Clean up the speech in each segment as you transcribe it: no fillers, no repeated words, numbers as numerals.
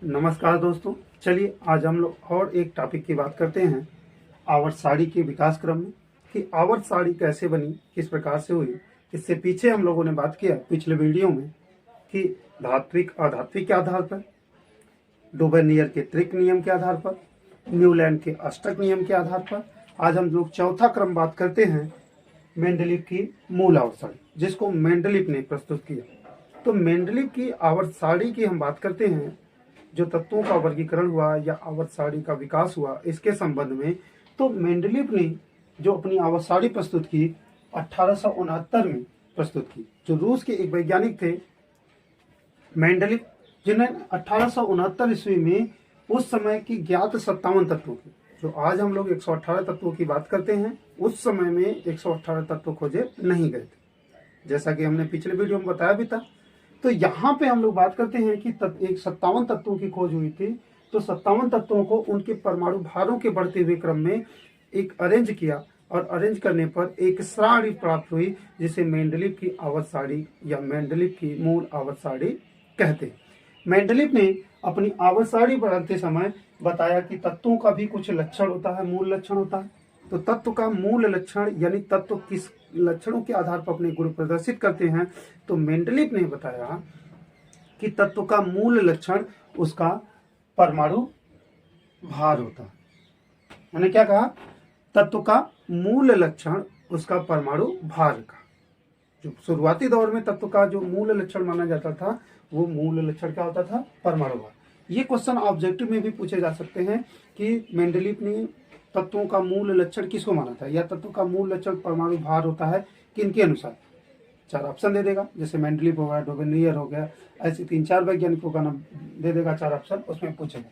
नमस्कार दोस्तों। चलिए आज हम लोग और एक टॉपिक की बात करते हैं आवर्त सारणी के विकास क्रम में कि आवर्त सारणी कैसे बनी, किस प्रकार से हुई। इससे पीछे हम लोगों ने बात किया पिछले वीडियो में कि धात्विक अधात्विक के आधार पर, डोबेनियर के त्रिक नियम के आधार पर, न्यूलैंड के अष्टक नियम के आधार पर। आज हम लोग चौथा क्रम बात करते हैं मेंडलीव की मूल आवर्त सारणी, जिसको मेंडलीव ने प्रस्तुत किया। तो मेंडलीव की आवर्त सारणी की हम बात करते हैं, जो तत्वों का वर्गीकरण हुआ या आवर्त सारणी का विकास हुआ इसके संबंध में। तो मेंडलीव ने जो अपनी आवर्त सारणी प्रस्तुत की 1869 में प्रस्तुत की। जो रूस के एक वैज्ञानिक थे मेंडलीव, जिन्हें 1869 ईस्वी में उस समय की ज्ञात 57 तत्वों की, जो आज हम लोग 118 तत्वों की बात करते हैं, उस समय में 118 तत्व खोजे नहीं गए थे, जैसा कि हमने पिछले वीडियो में बताया भी था। तो यहाँ पे हम लोग बात करते हैं कि एक 57 तत्वों की खोज हुई थी। तो 57 तत्वों को उनके परमाणु भारों के बढ़ते हुए क्रम में एक अरेंज किया और अरेंज करने पर एक सारणी प्राप्त हुई, जिसे मेंडलीव की आवर्त सारणी या मेंडलीव की मूल आवर्त सारणी कहते हैं। मेंडलीव ने अपनी आवर्त सारणी बनाते समय बताया कि तत्वों का भी कुछ लक्षण होता है, मूल लक्षण होता है। तो तत्व का मूल लक्षण यानी तत्व किस लक्षणों के आधार पर अपने गुण प्रदर्शित करते हैं, तो मेंडलीव ने बताया कि तत्व का मूल लक्षण उसका परमाणु भार होता है। मैंने क्या कहा? तत्व का मूल लक्षण उसका परमाणु भार का। जो शुरुआती दौर में तत्व का जो मूल लक्षण माना जाता था, वो मूल लक्षण क्या होता था? परमाणु भार। ये क्वेश्चन ऑब्जेक्टिव में भी पूछे जा सकते हैं कि मेंडलीव ने तत्वों का मूल लक्षण किसको माना था, या तत्व का मूल लक्षण परमाणु भार होता है किनके अनुसार। 4 ऑप्शन दे देगा, जैसे मेंडलीव हो गया, डोबेनियर हो गया, ऐसे 3-4 वैज्ञानिकों का नाम दे देगा, 4 ऑप्शन उसमें पूछेगा।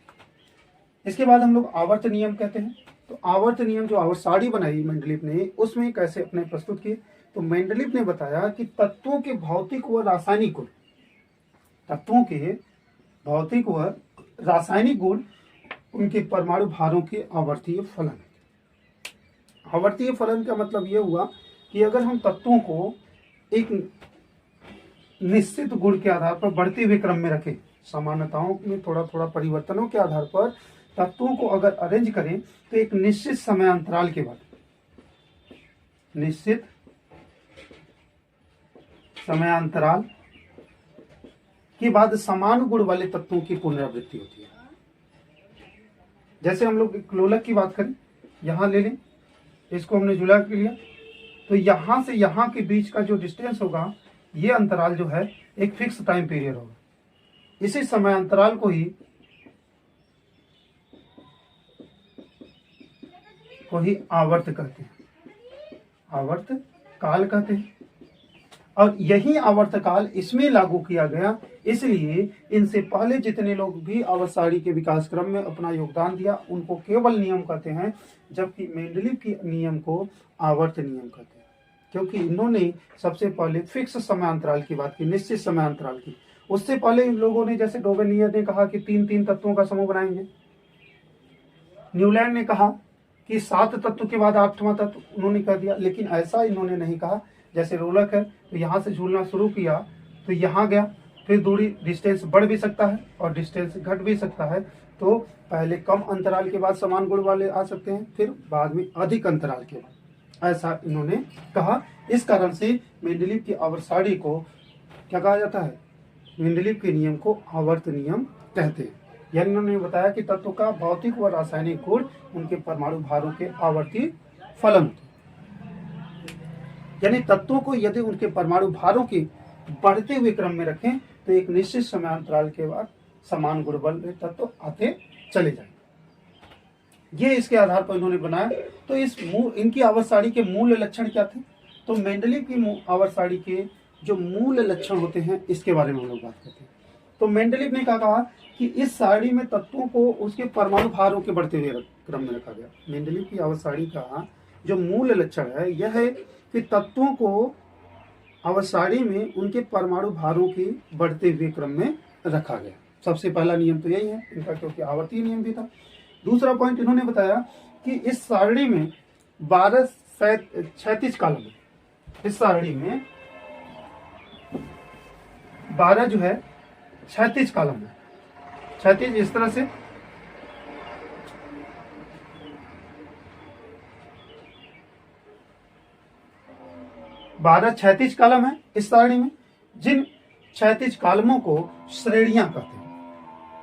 इसके बाद हम लोग आवर्त नियम कहते हैं। तो आवर्त नियम जो आवर्त सारणी बनाई मेंडलीव ने, उसमें कैसे अपने प्रस्तुत किए। तो मेंडलीव ने बताया कि तत्वों के भौतिक व रासायनिक गुण, तत्वों के भौतिक व रासायनिक गुण उनके परमाणु भारों के आवर्तीय फलन। आवर्तीय फलन का मतलब यह हुआ कि अगर हम तत्वों को एक निश्चित गुण के आधार पर बढ़ते हुए क्रम में रखें, समानताओं में थोड़ा थोड़ा परिवर्तनों के आधार पर तत्वों को अगर अरेंज करें, तो एक निश्चित समयांतराल के बाद, निश्चित समयांतराल के बाद समान गुण वाले तत्वों की पुनरावृत्ति होती है। जैसे हम लोग लोलक की बात करें, यहां ले लें, इसको हमने जुड़ा कर लिया, तो यहां से यहां के बीच का जो डिस्टेंस होगा, ये अंतराल जो है एक फिक्स टाइम पीरियड होगा। इसी समय अंतराल को ही आवर्त कहते हैं, आवर्त काल कहते हैं। और यही आवर्त काल इसमें लागू किया गया, इसलिए इनसे पहले जितने लोग भी आवर्त सारणी के विकास क्रम में अपना योगदान दिया, उनको केवल नियम कहते हैं, जबकि मेंडलीव के नियम को आवर्त नियम कहते हैं, क्योंकि इन्होंने सबसे पहले फिक्स समयांतराल की बात की, निश्चित समयांतराल की। उससे पहले इन लोगों ने, जैसे डोबेनियर ने कहा कि 3-3 तत्वों का समूह बनाएंगे, न्यूलैंड ने कहा कि 7 तत्व के बाद 8वां तत्व उन्होंने कह दिया, लेकिन ऐसा इन्होंने नहीं कहा। जैसे रोलक है, तो यहाँ से झूलना शुरू किया तो यहाँ गया, फिर दूरी डिस्टेंस बढ़ भी सकता है और डिस्टेंस घट भी सकता है। तो पहले कम अंतराल के बाद समान गुण वाले आ सकते हैं, फिर बाद में अधिक अंतराल के बाद, ऐसा इन्होंने कहा। इस कारण से मेंडलीव की आवर्त सारणी को क्या कहा जाता है? मेंडलीव के नियम को आवर्त नियम कहते हैं। यानी इन्होंने बताया कि तत्व का भौतिक व रासायनिक गुण उनके परमाणु भारों के आवर्ती फलन होते हैं। यानी तत्वों को यदि उनके परमाणु भारों के बढ़ते हुए क्रम में रखें, तो एक निश्चित समयांतराल के बाद समान गुण वाले तत्व आते चले जाएंगे। ये इसके आधार पर इन्होंने बनाया। तो इनकी आवर्त सारणी के मूल लक्षण क्या थे? तो मेंडलीव की आवर्त सारणी के जो मूल लक्षण होते हैं, इसके बारे में हम लोग बात करते हैं। तो मेंडलीव ने क्या कहा कि इस सारणी में तत्वों को उसके परमाणु भारों के बढ़ते हुए क्रम में रखा गया। मेंडलीव की आवर्त सारणी का जो मूल लक्षण है, यह है कि तत्वों को आवर्त सारणी में उनके परमाणु भारों के बढ़ते हुए क्रम में रखा गया। सबसे पहला नियम तो यही है इनका, क्योंकि आवर्तीय नियम भी था। दूसरा पॉइंट इन्होंने बताया कि इस सारणी में 12 क्षैतिज कॉलम है। इस सारणी में 12 जो है क्षैतिज कॉलम है। क्षैतिज इस तरह से, 12 क्षैतिज कॉलम है इस सारणी में, जिन क्षैतिज कॉलमों को श्रेणियां कहते हैं।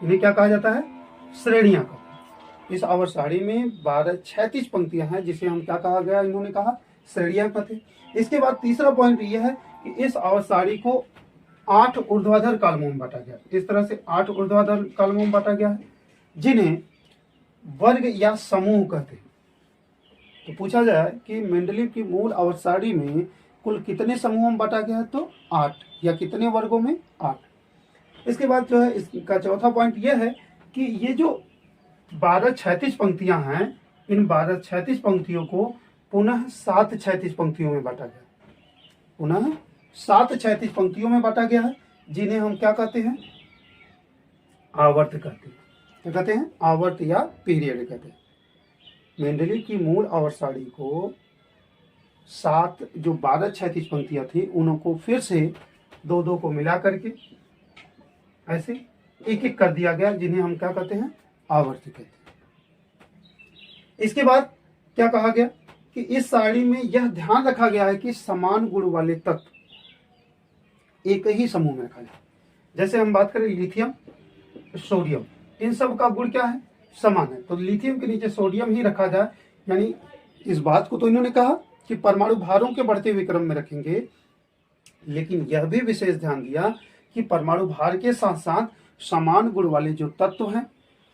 इन्हें क्या कहा जाता है? श्रेणियां कहते हैं। इस आवर्त सारणी में 12 क्षैतिज पंक्तियां हैं, जिसे हम क्या कहा गया, इन्होंने कहा श्रेणियां कहते हैं। इसके बाद तीसरा पॉइंट यह है कि इस आवर्त सारणी को 8 ऊर्ध्वाधर कॉलमों में बांटा गया। इस तरह से 8 ऊर्ध्वाधर कॉलमों में बांटा गया है, जिन्हें वर्ग या समूह कहते हैं। तो पूछा जाए कि मेंडलीव की मूल आवर्त सारणी में कुल कितने समूहों में बांटा गया है, तो 8, या कितने वर्गों में, 8। इसके बाद जो है इसका चौथा पॉइंट यह है कि ये जो 12 क्षैतिज पंक्तियां हैं, इन 12 क्षैतिज पंक्तियों को पुनः 7 क्षैतिज पंक्तियों में बांटा गया, पुनः 7 क्षैतिज पंक्तियों में बांटा गया है, जिन्हें हम क्या कहते हैं, आवर्त कहते हैं। क्या कहते हैं? आवर्त या पीरियड कहते हैं। मेंडलीव की मूल आवर्त सारणी को 7 जो 12 क्षैतिज पंक्तियां थी, उनको फिर से 2-2 को मिला करके ऐसे एक एक कर दिया गया, जिन्हें हम क्या कहते हैं, आवर्त कहते हैं। इसके बाद क्या कहा गया कि इस सारणी में यह ध्यान रखा गया है कि समान गुण वाले तत्व एक ही समूह में रखा जाए। जैसे हम बात करें लिथियम, सोडियम, इन सब का गुण क्या है, समान है, तो लिथियम के नीचे सोडियम ही रखा जाए। यानी इस बात को तो इन्होंने कहा कि परमाणु भारों के बढ़ते हुए क्रम में रखेंगे, लेकिन यह भी विशेष ध्यान दिया कि परमाणु भार के साथ साथ समान गुण वाले जो तत्व हैं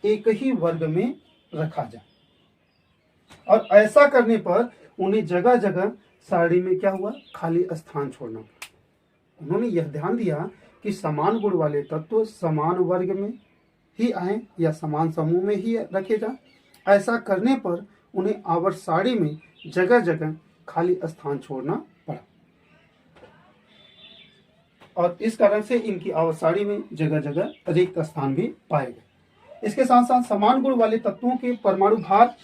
एक ही वर्ग में रखा जाए। और ऐसा करने पर उन्हें जगह जगह सारणी में क्या हुआ, खाली स्थान छोड़ना पड़ा। उन्होंने यह ध्यान दिया कि समान गुण वाले तत्व समान वर्ग में ही आए या समान समूह में ही रखे जाए। ऐसा करने पर उन्हें आवर्त सारणी में जगह जगह खाली स्थान छोड़ना पड़ा, और इस कारण से इनकी आवर्त सारणी में जगह जगह रिक्त स्थान भी पाए गए। इसके साथ साथ समान गुण वाले तत्वों के परमाणु भार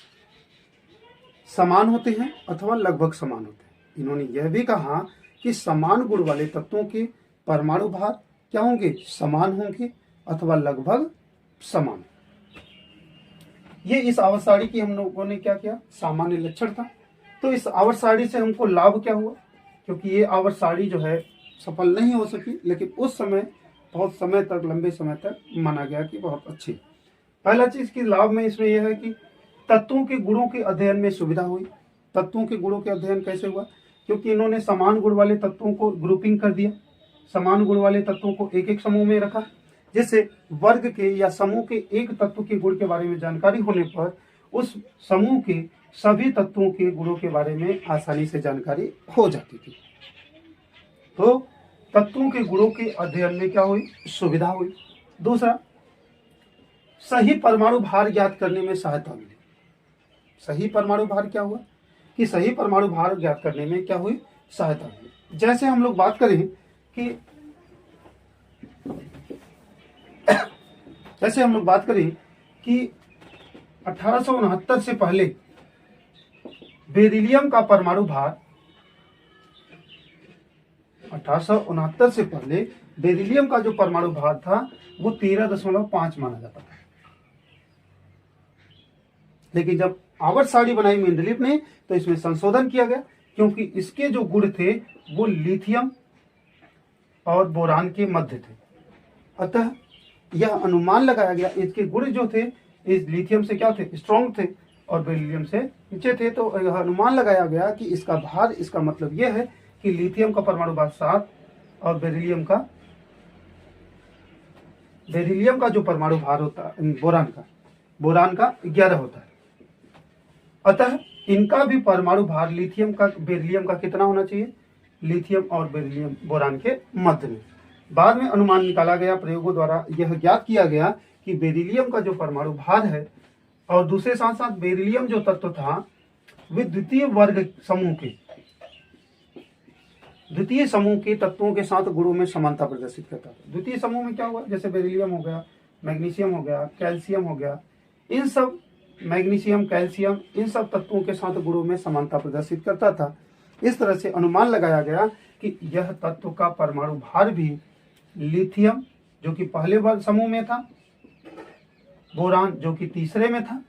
समान होते हैं अथवा लगभग समान होते हैं। इन्होंने यह भी कहा कि समान गुण वाले तत्वों के परमाणु भार क्या होंगे, समान होंगे अथवा लगभग समान। ये इस आवर्त सारणी की हम लोगों ने क्या किया, सामान्य लक्षण था। तो इस आवर्त सारणी से हमको लाभ क्या हुआ, क्योंकि ये आवर्त सारणी जो है सफल नहीं हो सकी, लेकिन उस समय बहुत समय तक, लंबे समय तक माना गया कि बहुत अच्छी। पहला चीज की लाभ में इसमें यह है कि तत्वों के गुणों के अध्ययन में सुविधा हुई। तत्वों के गुणों के अध्ययन कैसे हुआ, क्योंकि इन्होंने समान गुण वाले तत्वों को ग्रुपिंग कर दिया, समान गुण वाले तत्वों को एक एक समूह में रखा, जिससे वर्ग के या समूह के एक तत्व के गुण के बारे में जानकारी होने पर उस समूह के सभी तत्वों के गुणों के बारे में आसानी से जानकारी हो जाती थी। तो तत्वों के गुणों के अध्ययन में क्या हुई, सुविधा हुई। दूसरा, सही परमाणु भार ज्ञात करने में सहायता मिली। सही परमाणु भार क्या हुआ कि सही परमाणु भार ज्ञात करने में क्या हुई, सहायता मिली। जैसे हम लोग बात करें कि जैसे हम लोग बात करें कि 1869 से पहले बेरिलियम का परमाणु भार, 1869 से पहले बेरिलियम का जो परमाणु भार था वो 13.5 माना जाता था। लेकिन जब आवर्त सारणी बनाई मेंडलीव ने तो इसमें संशोधन किया गया, क्योंकि इसके जो गुण थे वो लिथियम और बोरान के मध्य थे। अतः यह अनुमान लगाया गया, इसके गुण जो थे इस लिथियम से क्या थे, स्ट्रॉन्ग थे, और बेरिलियम से नीचे थे। तो यह अनुमान लगाया गया कि इसका भार, इसका मतलब यह है कि लिथियम का परमाणु भार 7 और बेरिलियम का जो परमाणु भार होता है बोरान का 11 होता है। अतः इनका भी परमाणु भार लिथियम का बेरिलियम का कितना होना चाहिए, लिथियम और बेरिलियम बोरान के मध्य में। बाद में अनुमान निकाला गया, प्रयोगों द्वारा यह ज्ञात किया गया कि बेरिलियम का जो परमाणु भार है और दूसरे साथ साथ बेरिलियम जो तत्व था वे द्वितीय समूह के तत्वों के साथ गुणों में समानता प्रदर्शित करता था। द्वितीय समूह में क्या हुआ, जैसे बेरिलियम हो गया, मैग्नीशियम हो गया, कैल्शियम हो गया, इन सब मैग्नीशियम, कैल्शियम, इन सब तत्वों के साथ गुणों में समानता प्रदर्शित करता था। इस तरह से अनुमान लगाया गया कि यह तत्व का परमाणु भार भी लिथियम जो कि पहले वर्ग समूह में था बोरान जो कि तीसरे में था,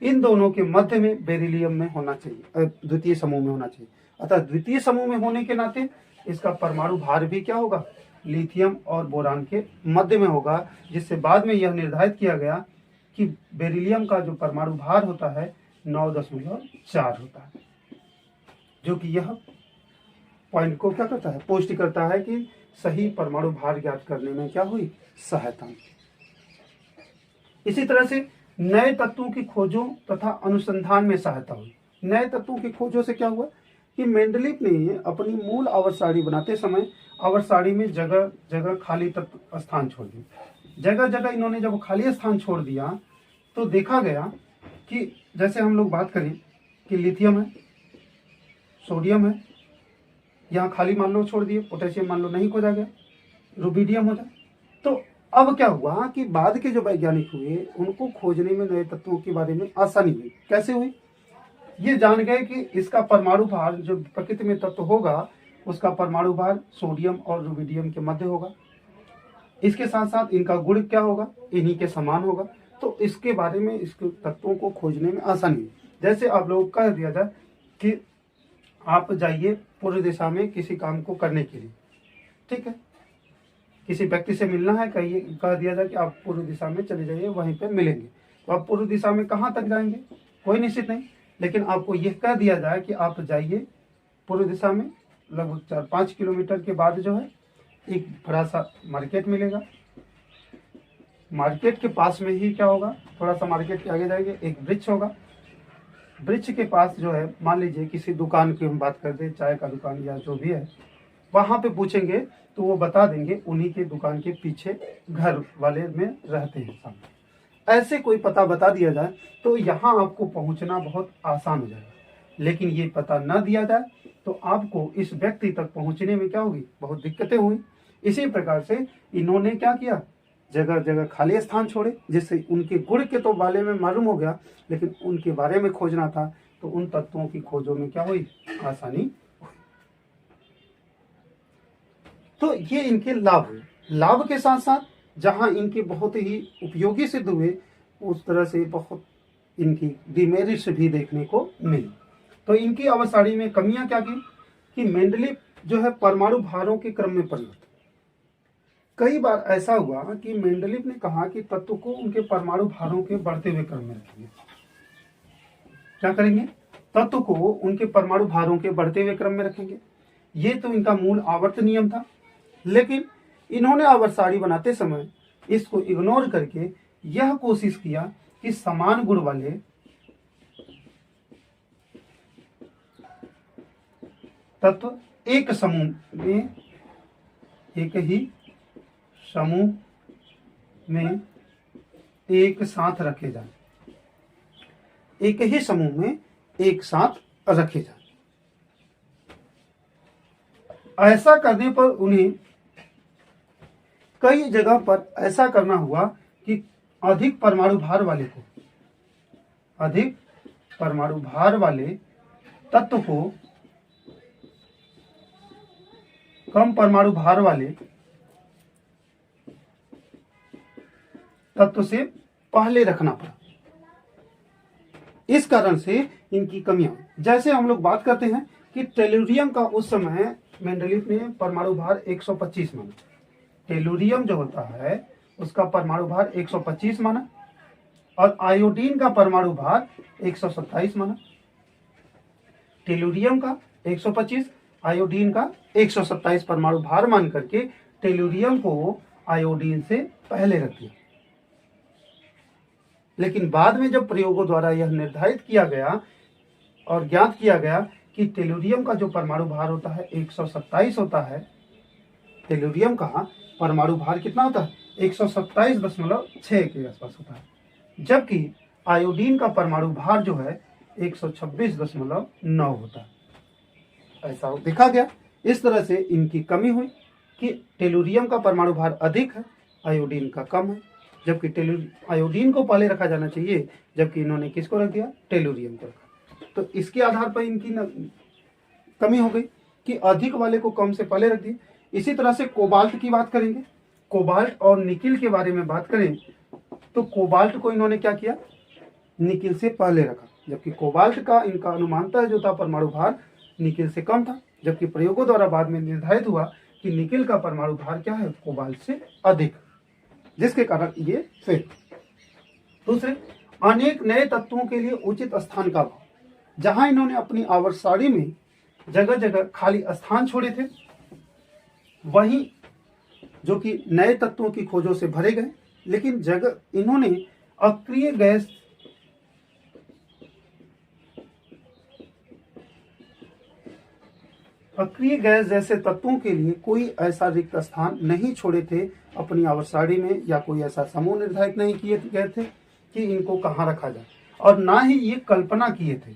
इन दोनों के मध्य में बेरिलियम में होना चाहिए, द्वितीय समूह में होना चाहिए। अतः द्वितीय समूह में होने के नाते इसका परमाणु भार भी क्या होगा, लिथियम और बोरान के मध्य में होगा, जिससे बाद में यह निर्धारित किया गया कि बेरिलियम का जो परमाणु भार होता है 9.4 होता है, जो कि यह पॉइंट को क्या करता है, पुष्टि करता है कि सही परमाणु भार ज्ञात करने में क्या हुई, सहायता। इसी तरह से नए तत्वों की खोजों तथा अनुसंधान में सहायता हुई। नए तत्वों की खोजों से क्या हुआ कि मेंडलीव ने अपनी मूल आवर्त सारणी बनाते समय आवर्त सारणी में जगह जगह खाली तत्व स्थान छोड़ दिए। जगह जगह इन्होंने जब खाली स्थान छोड़ दिया तो देखा गया कि जैसे हम लोग बात करें कि लिथियम है, सोडियम है, यहाँ खाली मान लो छोड़ दिए, पोटेशियम मान लो नहीं खोजा गया, रुबिडियम हो जाए। तो अब क्या हुआ कि बाद के जो वैज्ञानिक हुए उनको खोजने में नए तत्वों के बारे में आसानी हुई। कैसे हुई, ये जान गए कि इसका परमाणु भार जो प्रकृति में तत्व होगा उसका परमाणु भार सोडियम और रुबिडियम के मध्य होगा, इसके साथ साथ इनका गुण क्या होगा, इन्हीं के समान होगा। तो इसके बारे में इसके तत्वों को खोजने में आसानी हुई। जैसे आप लोग कह दिया जाए कि आप जाइए पूर्व दिशा में किसी काम को करने के लिए, ठीक है, किसी व्यक्ति से मिलना है, कहिए कह दिया जाए कि आप पूर्व दिशा में चले जाइए, वहीं पे मिलेंगे। तो आप पूर्व दिशा में कहाँ तक जाएंगे, कोई निश्चित नहीं, लेकिन आपको यह कह दिया जाए कि आप जाइए पूर्व दिशा में, लगभग 4-5 किलोमीटर के बाद जो है एक बड़ा सा मार्केट मिलेगा। मार्केट के पास में ही क्या होगा, थोड़ा सा मार्केट के आगे जाएंगे, एक वृक्ष होगा। वृक्ष के पास जो है, मान लीजिए किसी दुकान की हम बात करते हैं, चाय का दुकान या जो भी है, वहां पे पूछेंगे तो वो बता देंगे उन्हीं के दुकान के पीछे घर वाले में रहते हैं सामने। ऐसे कोई पता बता दिया जाए तो यहाँ आपको पहुंचना बहुत आसान हो जाएगा। लेकिन ये पता न दिया जाए तो आपको इस व्यक्ति तक पहुंचने में क्या होगी, बहुत दिक्कतें हुई। इसी प्रकार से इन्होंने क्या किया, जगह जगह खाली स्थान छोड़े, जिससे उनके गुण के तो बारे में मालूम हो गया, लेकिन उनके बारे में खोजना था तो उन तत्वों की खोजों में क्या हुई, आसानी हुई। तो ये इनके लाभ हुए। लाभ के साथ साथ जहां इनके बहुत ही उपयोगी सिद्ध हुए, उस तरह से बहुत इनकी डिमेरिट्स भी देखने को मिली। तो इनकी आवर्त सारणी में कमियां क्या की कि मेंडलीव जो है परमाणु भारों के क्रम में परिवर्तन। कई बार ऐसा हुआ कि मेंडलीव ने कहा कि तत्व को उनके परमाणु भारों के बढ़ते हुए क्रम में रखेंगे। क्या करेंगे, तत्व को उनके परमाणु भारों के बढ़ते हुए क्रम में रखेंगे। ये तो इनका मूल आवर्त नियम था, लेकिन इन्होंने आवर्त सारणी बनाते समय इसको इग्नोर करके यह कोशिश किया कि समान गुण वाले तत्व एक समूह में, एक ही समूह में एक साथ रखे जाएं, एक ही समूह में एक साथ रखे जाएं। ऐसा करने पर उन्हें कई जगह पर ऐसा करना हुआ कि अधिक परमाणु भार वाले तत्व को कम परमाणु भार वाले तत्व से पहले रखना पड़ा। इस कारण से इनकी कमियां, जैसे हम लोग बात करते हैं कि टेलुरियम का उस समय मेंडलीव ने परमाणु भार 125 माना। टेलुरियम जो होता है उसका परमाणु भार 125 माना और आयोडीन का परमाणु भार 127 माना। टेलुरियम का 125, आयोडीन का 127 परमाणु भार मान करके टेलुरियम को आयोडीन से पहले रख दिया। लेकिन बाद में जब प्रयोगों द्वारा यह निर्धारित किया गया और ज्ञात किया गया कि टेलुरियम का जो परमाणु भार होता है 127 होता है, टेलुरियम का परमाणु भार कितना होता है 127.6 के आसपास होता है, जबकि आयोडीन का परमाणु भार जो है 126.9 होता है। ऐसा देखा गया। इस तरह से इनकी कमी हुई कि टेलुरियम का परमाणु भार अधिक है, आयोडीन का कम है, जबकि आयोडीन को पहले रखा जाना चाहिए, जबकि इन्होंने किसको रख दिया, टेलुरियम को रखा। तो इसके आधार पर इनकी कमी हो गई कि अधिक वाले को कम से पहले रख दिए। इसी तरह से कोबाल्ट की बात करेंगे। कोबाल्ट और निकिल के बारे में बात करें तो कोबाल्ट को इन्होंने क्या किया, निकिल से पहले रखा, जबकि कोबाल्ट का इनका अनुमानतः जो था परमाणु भार निकिल से कम था, जबकि प्रयोगों द्वारा बाद में निर्धारित हुआ कि निकिल का परमाणु भार क्या है, कोबाल्ट से अधिक, जिसके कारण ये फेल। दूसरे, अनेक नए तत्वों के लिए उचित स्थान का अभाव। जहां इन्होंने अपनी आवर्त सारणी में जगह जगह खाली स्थान छोड़े थे, वहीं जो कि नए तत्वों की खोजों से भरे गए, लेकिन जगह इन्होंने अक्रिय गैस जैसे तत्वों के लिए कोई ऐसा रिक्त स्थान नहीं छोड़े थे अपनी आवर्त सारणी में, या कोई ऐसा समूह निर्धारित नहीं किए गए थे कि इनको कहाँ रखा जाए, और ना ही ये कल्पना किए थे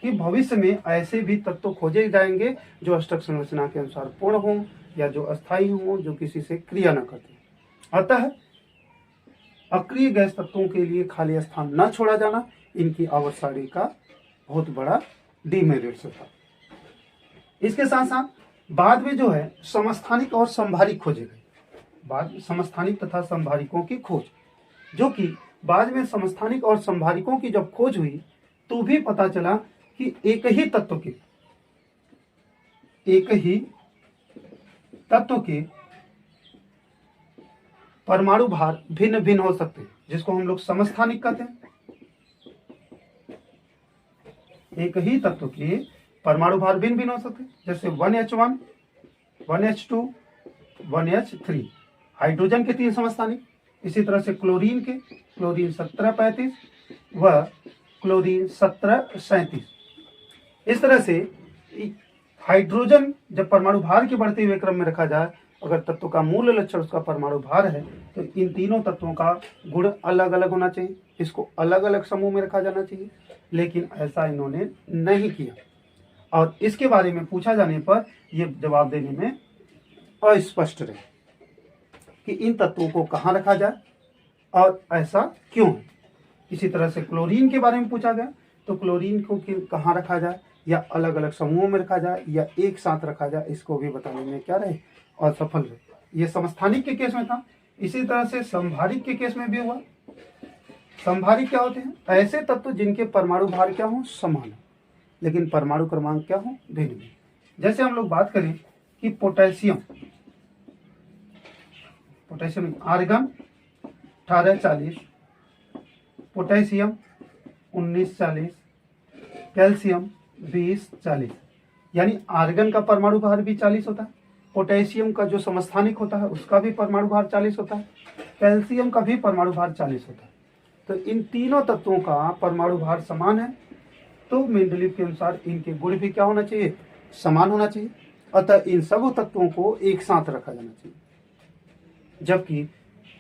कि भविष्य में ऐसे भी तत्व खोजे जाएंगे जो अष्टक संरचना के अनुसार पूर्ण हों या जो अस्थायी हों, जो किसी से क्रिया न करते। अतः अक्रिय गैस तत्वों के लिए खाली स्थान न छोड़ा जाना इनकी आवर्त सारणी का बहुत बड़ा डिमेरिट था। इसके साथ साथ बाद में जो है समस्थानिक और संभारिक खोजे गए। बाद में समस्थानिक तथा संभारिकों की खोज, जो कि बाद में समस्थानिक और संभारिकों की जब खोज हुई तो भी पता चला कि एक ही तत्व के परमाणु भार भिन्न भिन्न हो सकते हैं, जिसको हम लोग समस्थानिक कहते हैं। एक ही तत्व के परमाणु भार भिन्न भिन्न हो सकते हैं, जैसे 1H1, 1H2, 1H3 हाइड्रोजन के 3 समस्थानिक। इसी तरह से क्लोरीन 1735 व क्लोरीन 1737। इस तरह से हाइड्रोजन जब परमाणु भार के बढ़ते हुए क्रम में रखा जाए, अगर तत्व का मूल लक्षण उसका परमाणु भार है, तो इन तीनों तत्वों का गुण अलग अलग होना चाहिए, इसको अलग अलग समूह में रखा जाना चाहिए, लेकिन ऐसा इन्होंने नहीं किया। और इसके बारे में पूछा जाने पर यह जवाब देने में अस्पष्ट रहे कि इन तत्वों को कहाँ रखा जाए और ऐसा क्यों है। इसी तरह से क्लोरीन के बारे में पूछा गया, तो क्लोरीन को कहाँ रखा जाए, या अलग अलग समूहों में रखा जाए या एक साथ रखा जाए, इसको भी बताने में क्या रहे, असफल रहे। ये समस्थानिक के केस में था। इसी तरह से संभारिक के केस में भी हुआ। संभारिक क्या होते हैं, ऐसे तत्व जिनके परमाणु भार क्या हो, समान, लेकिन परमाणु क्रमांक क्या हो, भिन्न भिन्न। जैसे हम लोग बात करें कि पोटेशियम आर्गन 1840, पोटेशियम 1940, कैल्शियम 2040, यानी आर्गन का परमाणु भार भी 40 होता है, पोटेशियम का जो समस्थानिक होता है उसका भी परमाणु भार 40 होता है, कैल्शियम का भी परमाणु भार 40 होता है। तो इन तीनों तत्वों का परमाणु भार समान है, तो मेंडलीव के अनुसार इनके गुण भी क्या होना चाहिए, समान होना चाहिए। अतः इन सब तत्वों को एक साथ रखा जाना चाहिए, जबकि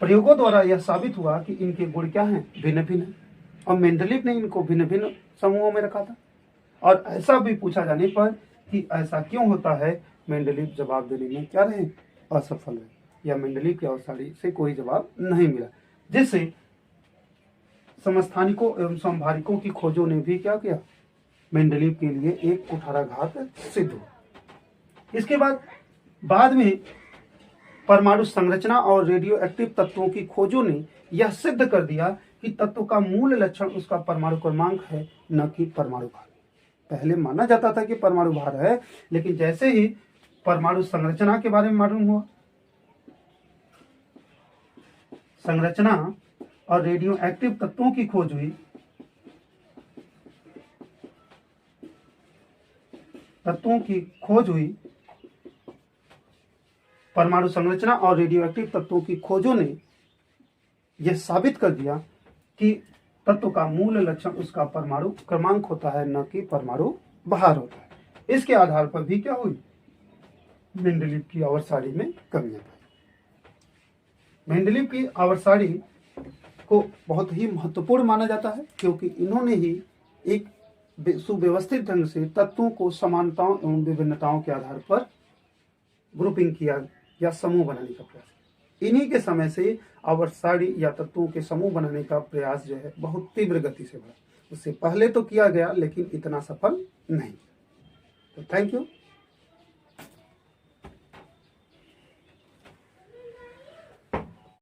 प्रयोगों द्वारा यह साबित हुआ कि इनके गुण क्या हैं, भिन्न भिन्न है, और मेंडलीव ने इनको भिन्न भिन्न समूहों में रखा था। और ऐसा भी पूछा जाने पर कि ऐसा क्यों होता है, मेंडलीव जवाब देने में क्या रहे, असफल रहे, या मेंडलीव की आवर्त सारणी से कोई जवाब नहीं मिला, जिससे समस्थानिकों एवं संभारिकों की खोजों ने भी क्या किया, मेंडलीव के लिए एक कुठाराघात सिद्ध हुआ। इसके बाद में परमाणु संरचना और रेडियो एक्टिव तत्वों की खोजों ने यह सिद्ध कर दिया कि तत्व का मूल लक्षण उसका परमाणु क्रमांक है, न कि परमाणु भार। पहले माना जाता था कि परमाणु भार है, लेकिन जैसे ही परमाणु संरचना के बारे में मालूम हुआ, संरचना और रेडियो एक्टिव तत्वों की खोज हुई, परमाणु संरचना और रेडियो एक्टिव तत्वों की खोजों ने यह साबित कर दिया कि तत्व का मूल लक्षण उसका परमाणु क्रमांक होता है, न कि परमाणु भार होता है। इसके आधार पर भी क्या हुई, मेंडलीव की आवर्त सारणी में कमियां पाई। मेंडलीव की आवर्त सारणी को बहुत ही महत्वपूर्ण माना जाता है, क्योंकि इन्होंने ही एक सुव्यवस्थित ढंग से तत्वों को समानताओं एवं विभिन्नताओं के आधार पर ग्रुपिंग किया या समूह बनाने का प्रयास। इन्हीं के समय से आवर्त सारणी या तत्वों के समूह बनाने का प्रयास जो है बहुत तीव्र गति से बढ़ा। उससे पहले तो किया गया, लेकिन इतना सफल नहीं। तो थैंक यू।